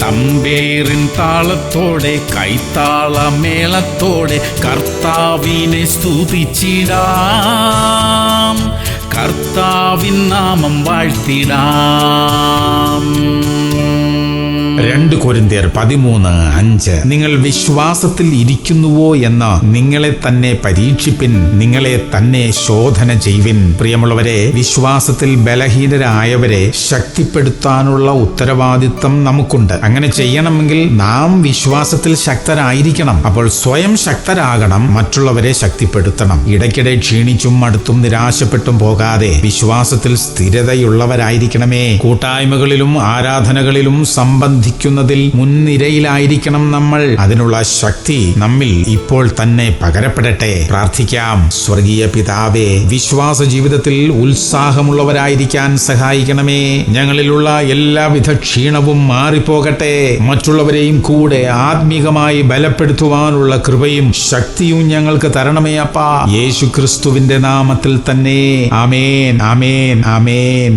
തമ്പേറിൻ താളത്തോടെ കൈത്താളമേളത്തോടെ കർത്താവിനെ സ്തുതിച്ചിടാം, കർത്താവിൻ നാമം വാഴ്ത്തിടാം. 2 കൊരിന്ത്യർ 13:5. നിങ്ങൾ വിശ്വാസത്തിൽ ഇരിക്കുന്നുവോ എന്ന് നിങ്ങളെ തന്നെ പരീക്ഷിപ്പിൻ, നിങ്ങളെ തന്നെ ശോധന ചെയ്വിൻ. പ്രിയമുള്ളവരെ, വിശ്വാസത്തിൽ ബലഹീനരായവരെ ശക്തിപ്പെടുത്താനുള്ള ഉത്തരവാദിത്തം നമുക്കുണ്ട്. അങ്ങനെ ചെയ്യണമെങ്കിൽ നാം വിശ്വാസത്തിൽ ശക്തരായിരിക്കണം. അപ്പോൾ സ്വയം ശക്തരാകണം, മറ്റുള്ളവരെ ശക്തിപ്പെടുത്തണം. ഇടയ്ക്കിടെ ക്ഷീണിച്ചും മടുത്തും നിരാശപ്പെട്ടും പോകാതെ വിശ്വാസത്തിൽ സ്ഥിരതയുള്ളവരായിരിക്കണമേ. കൂട്ടായ്മകളിലും ആരാധനകളിലും സംബന്ധിക്കുന്നതിൽ മുൻനിരയിലായിരിക്കണം നമ്മൾ. അതിനുള്ള ശക്തി നമ്മിൽ ഇപ്പോൾ തന്നെ പകരപ്പെടട്ടെ. പ്രാർത്ഥിക്കാം. സ്വർഗീയ പിതാവേ, വിശ്വാസ ജീവിതത്തിൽ ഉത്സാഹമുള്ളവരായിരിക്കാൻ സഹായിക്കണമേ. ഞങ്ങളിലുള്ള എല്ലാവിധ ക്ഷീണവും മാറിപ്പോകട്ടെ. മറ്റുള്ളവരെയും കൂടെ ആത്മീകമായി ബലപ്പെടുത്തുവാനുള്ള കൃപയും ശക്തിയും ഞങ്ങൾക്ക് തരണമേ അപ്പാ. യേശു ക്രിസ്തുവിന്റെ നാമത്തിൽ തന്നെ. ആമേൻ, ആമേൻ, ആമേൻ.